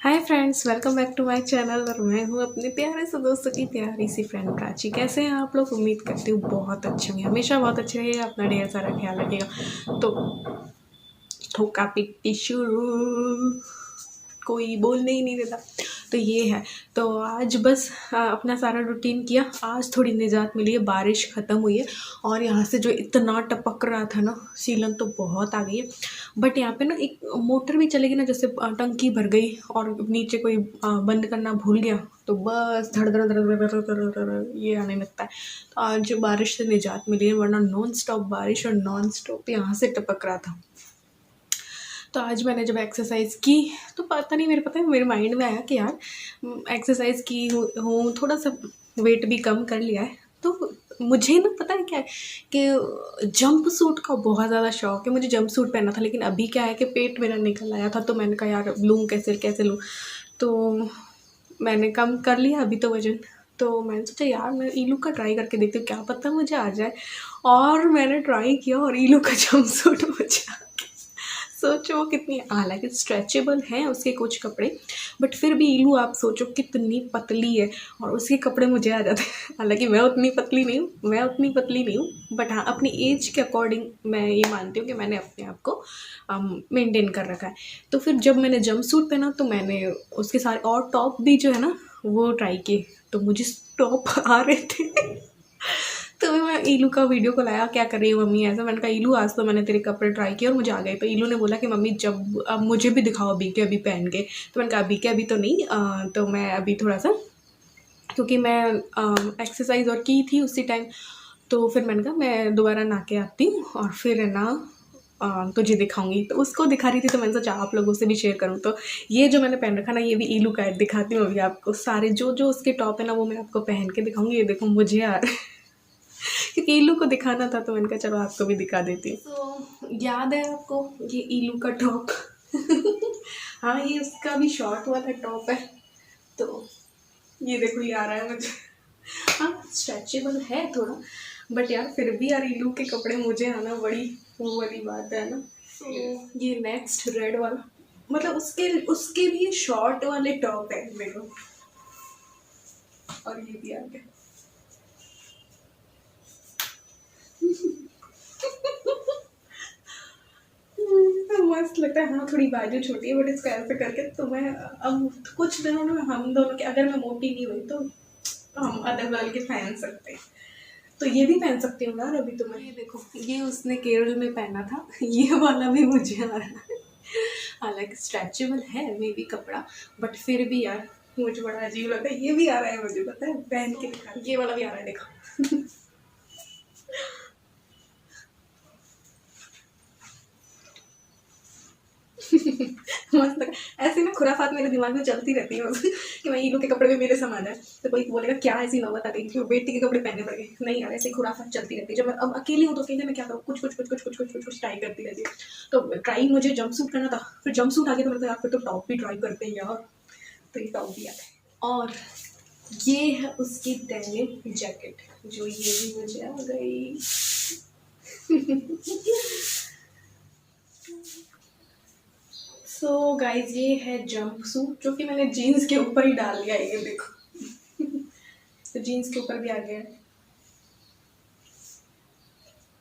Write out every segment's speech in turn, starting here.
Hi friends, welcome back to my channel. और मैं हूँ अपने प्यारे से दोस्तों की प्यारी सी फ्रेंड प्राची। कैसे हैं आप लोग? उम्मीद करती हूँ बहुत अच्छे होंगे, हमेशा बहुत अच्छे रहिए, अपना ढेर सारा ख्याल रखिएगा। तो ठोका पिट्टी शुरू, कोई बोलने ही नहीं देता। तो ये है। तो आज बस अपना सारा रूटीन किया। आज थोड़ी निजात मिली है, बारिश ख़त्म हुई है और यहाँ से जो इतना टपक रहा था ना, सीलन तो बहुत आ गई है। बट यहाँ पे ना एक मोटर भी चलेगी ना, जैसे टंकी भर गई और नीचे कोई बंद करना भूल गया तो बस धड़ धड़ धड़ धड़ धड़ धड़ धड़ ये आने लगता है। तो आज बारिश से निजात मिली है, वरना नॉन स्टॉप बारिश और नॉन स्टॉप यहाँ से टपक रहा था। तो आज मैंने जब एक्सरसाइज की तो पता है मेरे माइंड में आया कि यार एक्सरसाइज की हूँ, थोड़ा सा वेट भी कम कर लिया है। तो मुझे ना पता है क्या है कि जंप सूट का बहुत ज़्यादा शौक है। मुझे जंप सूट पहनना था, लेकिन अभी क्या है कि पेट मेरा निकल आया था, तो मैंने कहा यार लूँ कैसे कैसे लूँ। तो मैंने कम कर लिया अभी तो वज़न। तो मैंने सोचा यार मैं ईलू का ट्राई करके देखती हूँ, क्या पता मुझे आ जाए। और मैंने ट्राई किया और ईलू का जंप सूट मुझे आ गया। सोचो वो कितनी, हालांकि स्ट्रेचेबल हैं उसके कुछ कपड़े, बट फिर भी ईलू आप सोचो कितनी पतली है और उसके कपड़े मुझे आ जाते हैं। हालांकि मैं उतनी पतली नहीं हूँ, बट हाँ अपनी एज के अकॉर्डिंग मैं ये मानती हूँ कि मैंने अपने आप को मेंटेन कर रखा है। तो फिर जब मैंने जंप सूट पहना तो मैंने उसके सारे और टॉप भी जो है ना वो ट्राई किए, तो मुझे टॉप आ रहे थे। तो मैं ईलू का वीडियो को लाया, क्या कर रही है मम्मी ऐसा। मैंने कहा ईलू आज तो मैंने तेरे कपड़े ट्राई किए और मुझे आ गए। तो ईलू ने बोला कि मम्मी जब अब मुझे भी दिखाओ अभी के अभी पहन के। तो मैंने कहा अभी के अभी तो नहीं, तो मैं अभी थोड़ा सा, क्योंकि मैं एक्सरसाइज और की थी उसी टाइम। तो फिर मैंने कहा मैं दोबारा नहा के आती हूँ और फिर है ना तुझे दिखाऊंगी। तो उसको दिखा रही थी, तो मैंने सोचा आप लोगों से भी शेयर करूँ। तो ये जो मैंने पहन रखा ना, ये भी ईलू का है, दिखाती हूँ अभी आपको। सारे जो जो उसके टॉप है ना वो मैं आपको पहन के दिखाऊंगी। ये देखो मुझे आ रहा है, क्योंकि ईलू को दिखाना था तो मैंने कहा चलो आपको भी दिखा देती हूँ। तो याद है आपको ये ईलू का टॉप? हाँ ये उसका भी शॉर्ट वाला टॉप है। तो ये देखो ये आ रहा है मुझे। हाँ स्ट्रेचेबल है थोड़ा, बट यार फिर भी यार ईलू के कपड़े मुझे आना बड़ी वो वाली बात है ना। तो ये नेक्स्ट रेड वाला, मतलब उसके उसके भी शॉर्ट वाले टॉप है मेरे को। और ये भी आ गया। मस्त लगता है। हाँ थोड़ी बाजू छोटी है, बट इसको ऐसे करके तो मैं अब कुछ दिनों में हम दोनों के, अगर मैं मोटी नहीं हुई तो हम अलग अलग के पहन सकते हैं। तो ये भी पहन सकती हूँ यार अभी। तो मैं ये देखो, ये उसने केरल में पहना था, ये वाला भी मुझे आ रहा है। हालांकि स्ट्रेचेबल है मे बी कपड़ा, बट फिर भी यार मुझे बड़ा अजीब लगता है। ये भी आ रहा है मुझे, पता है, पहन के दिखा, ये वाला भी आ रहा है देखो। मस्त लगा। ऐसी ना खुराफात मेरे दिमाग में चलती रहती है बस, कि मैं ईलू के कपड़े भी मेरे समान है। तो कोई बोलेगा क्या ऐसी नौबत आ गई कि बेटी के कपड़े पहनने पड़ गए। नहीं यार ऐसी खुराफात चलती रहती है। जब मैं अब अकेली हूँ तो अकेले में क्या करूँ, कुछ ट्राई करती रहती है। तो ट्राई मुझे जंप सूट करना था, फिर जंप सूट आ गया तो मैंने कहा यार फिर तो टॉप भी ट्राई करते हैं यार। तो ये टॉप भी आ गया। और ये है उसकी डेनिम जैकेट, जो ये भी मुझे आ गई। सो गाइज ये है जंप सूट, जो कि मैंने जीन्स के ऊपर ही डाल लिया है, ये देखो। तो जीन्स के ऊपर भी आ गया है।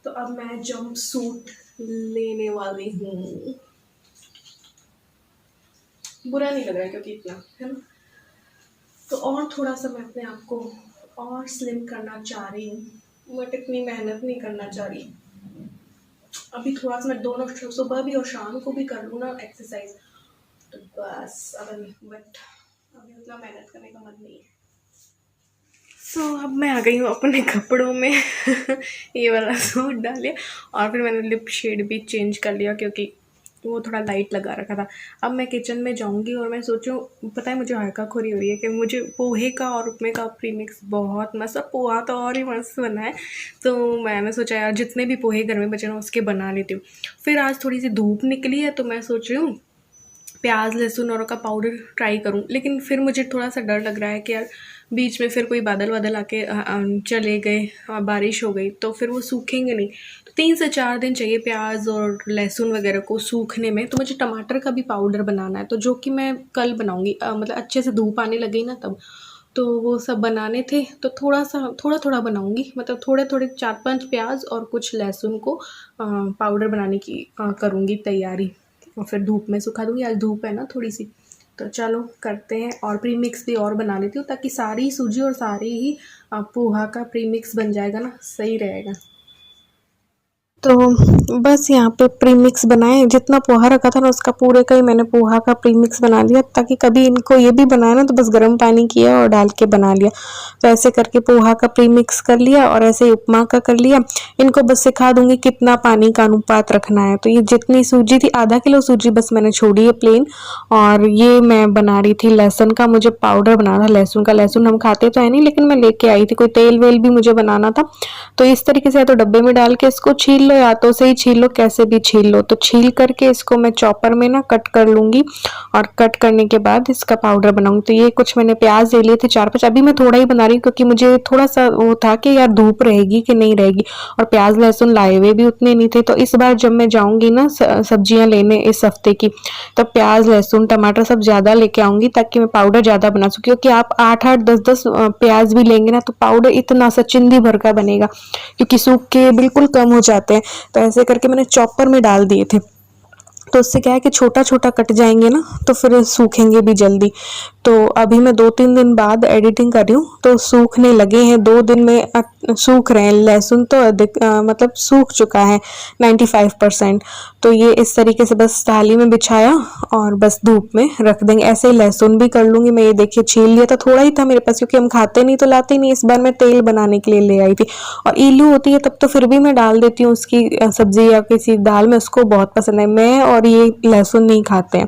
तो अब मैं जंप सूट लेने वाली हूँ। बुरा नहीं लग रहा है क्योंकि इतना है ना। तो और थोड़ा सा मैं अपने आप को और स्लिम करना चाह रही हूँ, बट इतनी मेहनत नहीं करना चाह रही। अभी थोड़ा सा मैं दोनों सुबह भी और शाम को भी कर लूँ ना एक्सरसाइज, तो बस अब, बट अभी उतना मेहनत करने का मन नहीं है। अब मैं आ गई हूँ अपने कपड़ों में। ये वाला सूट डालिए और फिर मैंने लिप शेड भी चेंज कर लिया, क्योंकि वो थोड़ा लाइट लगा रखा था। अब मैं किचन में जाऊँगी और मैं सोचूँ, पता है मुझे हड़काखोरी हुई है कि मुझे पोहे का और उपमे का प्रीमिक्स बहुत मस्त, पोहा तो और ही मस्त बना है। तो मैंने सोचा यार जितने भी पोहे घर में बचे ना उसके बना लेती हूँ। फिर आज थोड़ी सी धूप निकली है तो मैं सोच रही हूँ प्याज लहसुन और का पाउडर ट्राई करूं, लेकिन फिर मुझे थोड़ा सा डर लग रहा है कि यार बीच में फिर कोई बादल वादल आके चले गए, बारिश हो गई तो फिर वो सूखेंगे नहीं। तो 3 से 4 दिन चाहिए प्याज और लहसुन वगैरह को सूखने में। तो मुझे टमाटर का भी पाउडर बनाना है, तो जो कि मैं कल बनाऊंगी, मतलब अच्छे से धूप आने लगी ना तब। तो वो सब बनाने थे, तो थोड़ा थोड़ा बनाऊंगी, मतलब थोड़े थोड़े 4-5 प्याज और कुछ लहसुन को पाउडर बनाने की करूँगी तैयारी, और फिर धूप में सुखा दूँगी। आज धूप है ना थोड़ी सी, तो चलो करते हैं। और प्री मिक्स भी और बना लेती हूँ, ताकि सारी सूजी और सारी ही पोहा का प्री मिक्स बन जाएगा ना, सही रहेगा। तो बस यहाँ पे प्री मिक्स बनाए, जितना पोहा रखा था ना उसका पूरे का ही मैंने पोहा का प्री मिक्स बना लिया, ताकि कभी इनको ये भी बनाया ना तो बस गर्म पानी किया और डाल के बना लिया। तो ऐसे करके पोहा का प्री मिक्स कर लिया और ऐसे ही उपमा का कर लिया। इनको बस सिखा दूंगी कितना पानी का अनुपात रखना है। तो ये जितनी सूजी थी, आधा किलो सूजी बस मैंने छोड़ी है प्लेन। और ये मैं बना रही थी लहसुन का, मुझे पाउडर बनाना था लहसुन का। लहसुन हम खाते तो है नहीं, लेकिन मैं लेके आई थी, कोई तेल वेल भी मुझे बनाना था। तो इस तरीके से या तो डब्बे में डाल के इसको छील लो, या तो से ही छील लो, कैसे भी छील लो। तो छील करके इसको मैं चॉपर में ना कट कर लूंगी, और कट करने के बाद इसका पाउडर बनाऊंगी। तो ये कुछ मैंने प्याज ले लिए थे 4-5, अभी मैं थोड़ा ही बना रही हूँ क्योंकि मुझे थोड़ा सा वो था कि यार धूप रहेगी कि नहीं रहेगी, और प्याज लहसुन लाए हुए भी उतने नहीं थे। तो इस बार जब मैं जाऊंगी ना सब्जियां लेने इस हफ्ते की, तो प्याज लहसुन टमाटर सब ज्यादा लेके आऊंगी, ताकि मैं पाउडर ज्यादा बना सकूं। क्योंकि आप 8-8 10-10 प्याज भी लेंगे ना, तो पाउडर इतना सा चिंदी भर का बनेगा, क्योंकि सूख के बिल्कुल कम हो जाते हैं। तो ऐसे करके मैंने चॉपर में डाल दिए थे, तो उससे क्या है कि छोटा छोटा कट जाएंगे ना, तो फिर सूखेंगे भी जल्दी। तो अभी मैं 2-3 दिन बाद एडिटिंग कर रही हूँ, तो सूखने लगे हैं। 2 दिन में सूख रहे हैं। लहसुन तो अधिक मतलब सूख चुका है 95%। तो ये इस तरीके से बस थाली में बिछाया और बस धूप में रख देंगे। ऐसे ही लहसुन भी कर लूंगी मैं। ये देखिए छील लिया था, थोड़ा ही था मेरे पास, क्योंकि हम खाते नहीं तो लाते ही नहीं। इस बार मैं तेल बनाने के लिए ले आई थी। और इल्लू होती है तब तो फिर भी मैं डाल देती हूँ उसकी सब्जी या किसी दाल में, उसको बहुत पसंद है। मैं और ये लहसुन नहीं खाते हैं,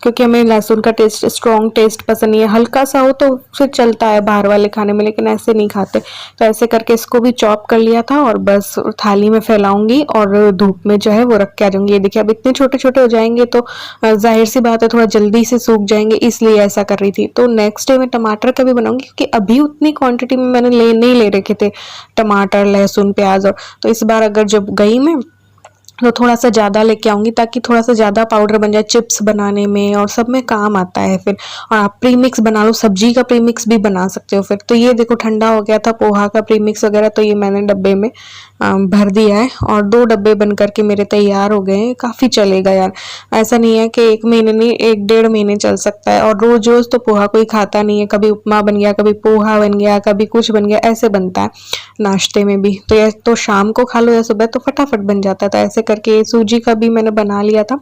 क्योंकि हमें लहसुन का टेस्ट, स्ट्रॉन्ग टेस्ट पसंद नहीं है। हल्का सा हो तो फिर चलता है बाहर वाले खाने में, लेकिन ऐसे नहीं खाते। तो ऐसे करके इसको भी चॉप कर लिया था, और बस थाली में फैलाऊंगी और धूप में जो है वो रख के आ जाऊंगी। ये देखिए अब इतने छोटे छोटे हो जाएंगे, तो जाहिर सी बात है थोड़ा जल्दी से सूख जाएंगे, इसलिए ऐसा कर रही थी। तो नेक्स्ट डे मैं टमाटर का भी बनाऊंगी, क्योंकि अभी उतनी क्वांटिटी में मैंने नहीं ले रखे थे टमाटर लहसुन प्याज। और तो इस बार अगर जब गई मैं, तो थोड़ा सा ज़्यादा लेके आऊंगी, ताकि थोड़ा सा ज़्यादा पाउडर बन जाए, चिप्स बनाने में और सब में काम आता है फिर। और आप प्री मिक्स बना लो, सब्जी का प्री मिक्स भी बना सकते हो फिर। तो ये देखो ठंडा हो गया था पोहा का प्री मिक्स वगैरह, तो ये मैंने डब्बे में भर दिया है, और 2 डब्बे बन करके मेरे तैयार हो गए हैं। काफ़ी चलेगा यार, ऐसा नहीं है कि 1 महीने नहीं, 1-1.5 महीने चल सकता है। और रोज रोज तो पोहा कोई खाता नहीं है, कभी उपमा बन गया, कभी पोहा बन गया, कभी कुछ बन गया, ऐसे बनता है नाश्ते में भी। तो या तो शाम को खा लो या सुबह, तो फटाफट बन जाता है। तो ऐसे करके सूजी का भी मैंने बना लिया था,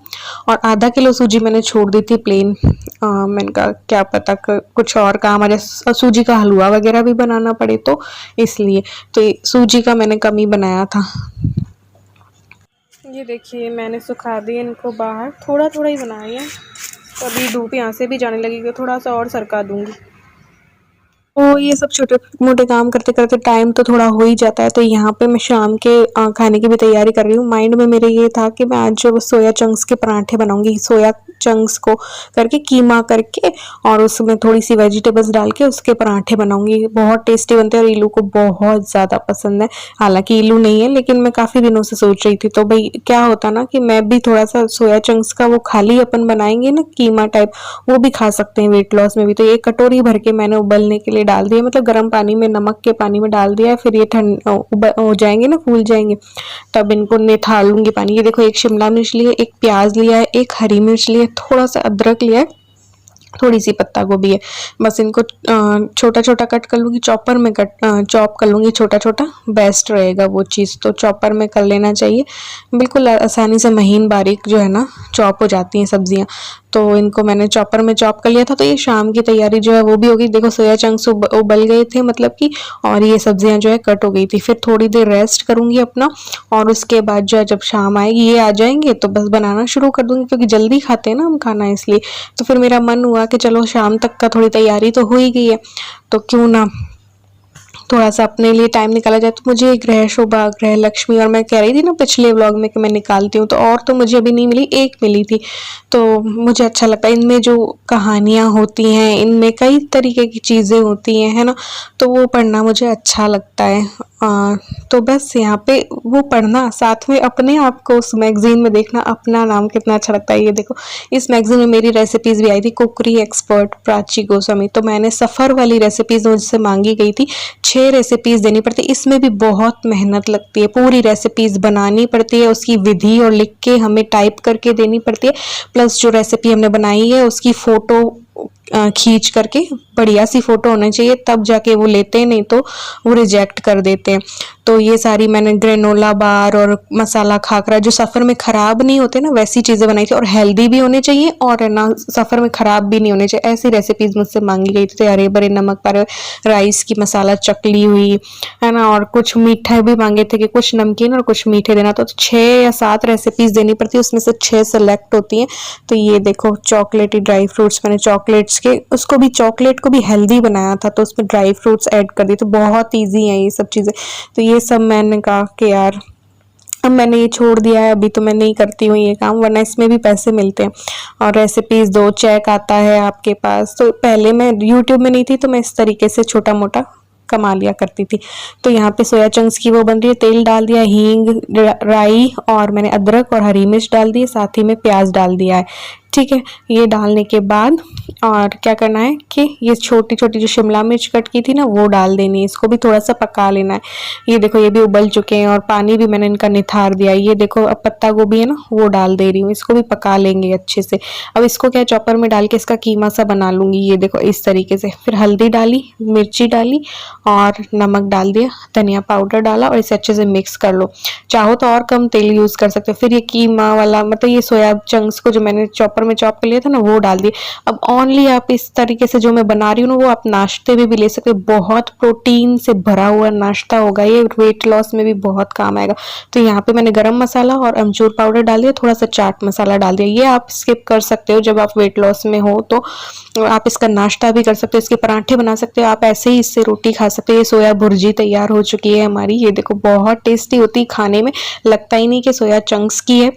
और आधा किलो सूजी मैंने छोड़ दी थी प्लेन। मैंने कहा क्या पता कुछ और काम आ जाए, सूजी का हलवा वगैरह भी बनाना पड़े, तो इसलिए तो सूजी का मैंने कम ही बनाया था। ये देखिए मैंने सुखा दिए इनको बाहर, थोड़ा थोड़ा ही बनाई है। तो अभी धूप यहाँ से भी जाने लगेगी, थोड़ा सा और सरका दूंगी। तो ये सब छोटे मोटे काम करते करते टाइम तो थोड़ा हो ही जाता है। तो यहाँ पे मैं शाम के खाने की भी तैयारी कर रही हूँ। माइंड में मेरे ये था कि मैं आज जो सोया चंक्स के पराठे बनाऊंगी, सोया चंक्स को करके कीमा करके और उसमें थोड़ी सी वेजिटेबल्स डाल के उसके पराठे बनाऊंगी। बहुत टेस्टी बनते हैं और इलू को बहुत ज़्यादा पसंद है। हालांकि इलू नहीं है, लेकिन मैं काफ़ी दिनों से सोच रही थी। तो भाई क्या होता ना कि मैं भी थोड़ा सा सोया चंक्स का वो खाली अपन बनाएंगे ना कीमा टाइप, वो भी खा सकते हैं वेट लॉस में भी। तो 1 कटोरी भर के मैंने उबलने के लिए डाल दिया, मतलब गर्म पानी में, नमक के पानी में डाल दिया है। फिर ये ठंड हो जाएंगे ना, फूल जाएंगे, तब इनको निथालूंगी पानी। ये देखो 1 शिमला मिर्च लिया, 1 प्याज लिया है, 1 हरी मिर्च लिया है, थोड़ा सा अदरक लिया है, थोड़ी सी पत्ता गोभी है। बस इनको छोटा छोटा कट कर लूँगी, चॉपर में चॉप कर लूँगी छोटा छोटा, बेस्ट रहेगा वो चीज़। तो चॉपर में कर लेना चाहिए, बिल्कुल आसानी से महीन बारीक जो है ना चॉप हो जाती हैं सब्जियाँ। तो इनको मैंने चॉपर में चॉप कर लिया था। तो ये शाम की तैयारी जो है वो भी होगी। देखो सोया चंक्स उबल गए थे मतलब कि, और ये सब्जियां जो है कट हो गई थी। फिर थोड़ी देर रेस्ट करूंगी अपना, और उसके बाद जो है जब शाम आएगी ये आ जाएंगे तो बस बनाना शुरू कर दूंगी, क्योंकि जल्दी खाते हैं ना हम खाना, इसलिए। तो फिर मेरा मन हुआ कि चलो शाम तक का थोड़ी तैयारी तो हो ही गई है, तो क्यों ना थोड़ा सा अपने लिए टाइम निकाला जाए। तो मुझे ग्रह शोभा, ग्रह लक्ष्मी, और मैं कह रही थी ना पिछले व्लॉग में कि मैं निकालती हूँ, तो और तो मुझे अभी नहीं मिली, एक मिली थी। तो मुझे अच्छा लगता है, इनमें जो कहानियाँ होती हैं, इनमें कई तरीके की चीज़ें होती हैं, है ना, तो वो पढ़ना मुझे अच्छा लगता है। तो बस यहाँ पे वो पढ़ना, साथ में अपने आप को उस मैगजीन में देखना, अपना नाम कितना अच्छा लगता है। ये देखो, इस मैगजीन में मेरी रेसिपीज भी आई थी, कुकरी एक्सपर्ट प्राची गोस्वामी। तो मैंने सफ़र वाली रेसिपीज मुझसे मांगी गई थी, 6 रेसिपीज देनी पड़ती। इसमें भी बहुत मेहनत लगती है, पूरी रेसिपीज बनानी पड़ती है, उसकी विधि और लिख के हमें टाइप करके देनी पड़ती है, प्लस जो रेसिपी हमने बनाई है उसकी फ़ोटो खींच करके, बढ़िया सी फ़ोटो होनी चाहिए, तब जाके वो लेते हैं, नहीं तो वो रिजेक्ट कर देते हैं। तो ये सारी मैंने ग्रेनोला बार और मसाला खाकरा, जो सफ़र में ख़राब नहीं होते ना, वैसी चीज़ें बनाई थी, और हेल्दी भी होने चाहिए और है ना सफ़र में ख़राब भी नहीं होने चाहिए, ऐसी रेसिपीज़ मुझसे मांगी गई थी। तो हरे भरे नमक पर राइस की मसाला चकली हुई, है ना, और कुछ मीठा भी मांगे थे कि कुछ नमकीन और कुछ मीठे देना। तो 6 या 7 रेसिपीज़ देनी पड़ती है, उसमें से 6 सेलेक्ट होती हैं। तो ये देखो, चॉकलेटी ड्राई फ्रूट्स, मैंने चॉकलेट्स के उसको भी, चॉकलेट को भी हेल्दी बनाया था, तो उसमें ड्राई फ्रूट्स ऐड कर दिए। तो बहुत ईजी है ये सब चीज़ें। तो ये सब मैंने कहा कि यार अब मैंने ये छोड़ दिया है, अभी तो मैं नहीं करती हूँ ये काम, वरना इसमें भी पैसे मिलते हैं। और रेसिपीज़ दो, चेक आता है आपके पास। तो पहले मैं यूट्यूब में नहीं थी, तो मैं इस तरीके से छोटा मोटा कमा लिया करती थी। तो यहाँ पे सोया चंक्स की वो बन रही है, तेल डाल दिया, हींग, राई, और मैंने अदरक और हरी मिर्च डाल दी, साथ ही में प्याज डाल दिया है। ठीक है, ये डालने के बाद और क्या करना है कि ये छोटी छोटी जो शिमला मिर्च कट की थी ना, वो डाल देनी है, इसको भी थोड़ा सा पका लेना है। ये देखो, ये भी उबल चुके हैं और पानी भी मैंने इनका निथार दिया। ये देखो, अब पत्ता गोभी है ना, वो डाल दे रही हूँ, इसको भी पका लेंगे अच्छे से। अब इसको क्या, चॉपर में डाल के इसका कीमा सा बना लूंगी। ये देखो, इस तरीके से। फिर हल्दी डाली, मिर्ची डाली और नमक डाल दिया, धनिया पाउडर डाला, और इसे अच्छे से मिक्स कर लो। चाहो तो और कम तेल यूज कर सकते हो। फिर ये कीमा वाला, मतलब ये सोया चंक्स को जो मैंने चॉपर में चॉप कर लिया था ना, वो डाल दिए। अब ओनली आप इस तरीके से जो मैं बना रही हूँ ना, वो आप नाश्ते में भी ले सकते हो। बहुत प्रोटीन से भरा हुआ नाश्ता होगा ये, वेट लॉस में भी बहुत काम आएगा। तो यहाँ पे मैंने गरम मसाला और अमचूर पाउडर डाल दिया, थोड़ा सा चाट मसाला डाल दिया। ये आप स्किप कर सकते हो जब आप वेट लॉस में हो, तो आप इसका नाश्ता भी कर सकते हो, इसके पराठे बना सकते हो, आप ऐसे ही इससे रोटी खा सकते हो। ये सोया भुर्जी तैयार हो चुकी है हमारी। ये देखो, बहुत टेस्टी होती है खाने में, लगता ही नहीं कि सोया चंक्स की है।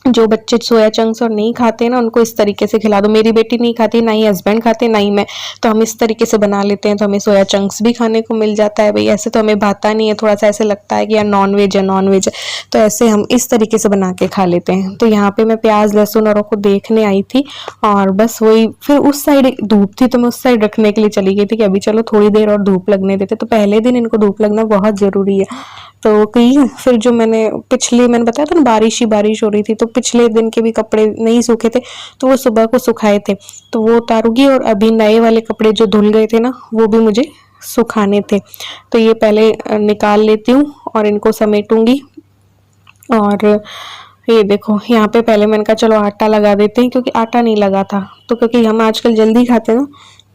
जो बच्चे सोया चंक्स और नहीं खाते ना, उनको इस तरीके से खिला दो। मेरी बेटी नहीं खाती, ना ही हस्बैंड खाते, ना ही मैं, तो हम इस तरीके से बना लेते हैं, तो हमें सोया चंक्स भी खाने को मिल जाता है। भाई ऐसे तो हमें भाता नहीं है, थोड़ा सा ऐसे लगता है कि यार नॉन वेज है, नॉन वेज है, तो ऐसे हम इस तरीके से बना के खा लेते हैं। तो यहाँ पे मैं प्याज लहसुन और को देखने आई थी, और बस वही, फिर उस साइड धूप थी तो मैं उस साइड रखने के लिए चली गई थी कि अभी चलो थोड़ी देर और धूप लगने देते। तो पहले दिन इनको धूप लगना बहुत जरूरी है। तो कहीं फिर जो मैंने बताया था ना, बारिश ही बारिश हो रही थी, तो पिछले दिन के भी कपड़े नहीं सूखे थे, तो वो सुबह को सुखाए थे, तो वो उतारूंगी। और अभी नए वाले कपड़े जो धुल गए थे ना, वो भी मुझे सुखाने थे, तो ये पहले निकाल लेती हूँ और इनको समेटूंगी। और ये देखो, यहाँ पे पहले मैंने कहा चलो आटा लगा देते हैं, क्योंकि आटा नहीं लगा था, तो क्योंकि हम आजकल जल्दी खाते हैं ना,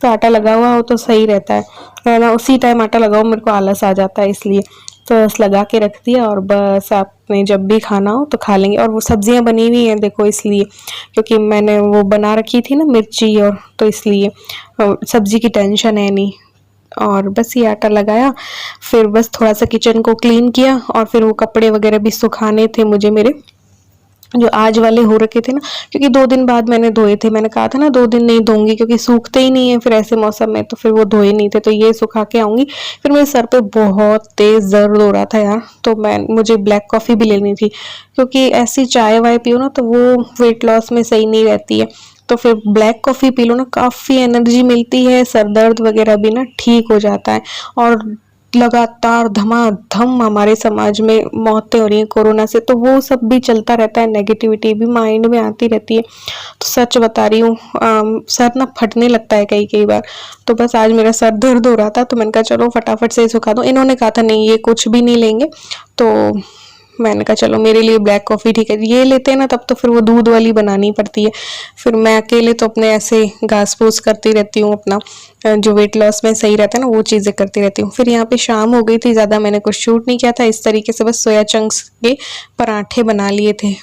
तो आटा लगा हुआ हो तो सही रहता है ना। उसी टाइम आटा लगाओ, मेरे को आलस आ जाता है, इसलिए तो बस लगा के रख दिया। और बस आपने जब भी खाना हो तो खा लेंगे। और वो सब्जियां बनी हुई हैं देखो, इसलिए क्योंकि मैंने वो बना रखी थी ना मिर्ची, और तो इसलिए सब्जी की टेंशन है नहीं। और बस ये आटा लगाया, फिर बस थोड़ा सा किचन को क्लीन किया, और फिर वो कपड़े वगैरह भी सुखाने थे मुझे, मेरे जो आज वाले हो रखे थे ना, क्योंकि 2 दिन बाद मैंने धोए थे। मैंने कहा था ना 2 दिन नहीं धोऊंगी, क्योंकि सूखते ही नहीं है फिर ऐसे मौसम में, तो फिर वो धोए नहीं थे, तो ये सुखा के आऊंगी। फिर मेरे सर पे बहुत तेज दर्द हो रहा था यार, तो मुझे ब्लैक कॉफी भी लेनी थी, क्योंकि ऐसी चाय वाय पियो ना तो वो वेट लॉस में सही नहीं रहती है। तो फिर ब्लैक कॉफी पी लो ना, काफी एनर्जी मिलती है, सर दर्द वगैरह भी ना ठीक हो जाता है। और लगातार धमाधम हमारे समाज में मौतें हो रही हैं कोरोना से, तो वो सब भी चलता रहता है, नेगेटिविटी भी माइंड में आती रहती है। तो सच बता रही हूँ, सर ना फटने लगता है कई कई बार। तो बस आज मेरा सर दर्द हो रहा था, तो मैंने कहा चलो फटाफट से सुखा दो। इन्होंने कहा था नहीं, ये कुछ भी नहीं लेंगे, तो मैंने कहा चलो मेरे लिए ब्लैक कॉफी ठीक है। ये लेते हैं ना तब तो फिर वो दूध वाली बनानी पड़ती है, फिर मैं अकेले तो अपने ऐसे घास फूस करती रहती हूँ, अपना जो वेट लॉस में सही रहता है ना वो चीज़ें करती रहती हूँ। फिर यहाँ पे शाम हो गई थी, ज़्यादा मैंने कुछ शूट नहीं किया था, इस तरीके से बस सोया चंक्स के पराठे बना लिए थे।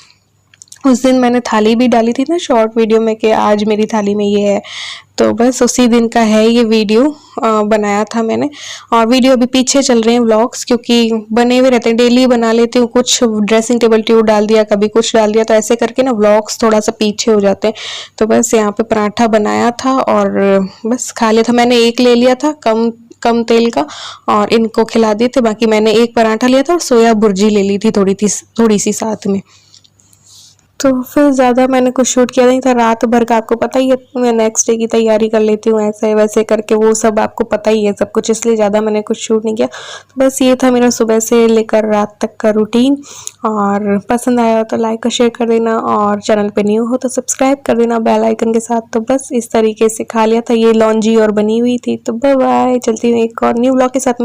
उस दिन मैंने थाली भी डाली थी ना शॉर्ट वीडियो में कि आज मेरी थाली में ये है, तो बस उसी दिन का है ये वीडियो बनाया था मैंने। और वीडियो अभी पीछे चल रहे हैं व्लॉग्स, क्योंकि बने हुए रहते हैं, डेली बना लेती हूँ, कुछ ड्रेसिंग टेबल ट्यूब डाल दिया, कभी कुछ डाल दिया, तो ऐसे करके ना व्लॉग्स थोड़ा सा पीछे हो जाते हैं। तो बस यहाँ पे पराठा बनाया था और बस खा लिया था। मैंने एक ले लिया था कम कम तेल का और इनको खिला दिए थे। बाकी मैंने एक पराठा लिया था और सोया भुर्जी ले ली थी थोड़ी सी साथ में। तो फिर ज़्यादा मैंने कुछ शूट किया नहीं था, रात भर का आपको पता ही है, मैं नेक्स्ट डे की तैयारी कर लेती हूँ ऐसे वैसे करके, वो सब आपको पता ही है सब कुछ, इसलिए ज़्यादा मैंने कुछ शूट नहीं किया। तो बस ये था मेरा सुबह से लेकर रात तक का रूटीन। और पसंद आया हो तो लाइक और शेयर कर देना, और चैनल पे न्यू हो तो सब्सक्राइब कर देना बेल आइकन के साथ। तो बस इस तरीके से खा लिया था, ये लॉन्जी और बनी हुई थी। तो बाय बाय, चलती हूँ एक और न्यू ब्लॉग के साथ।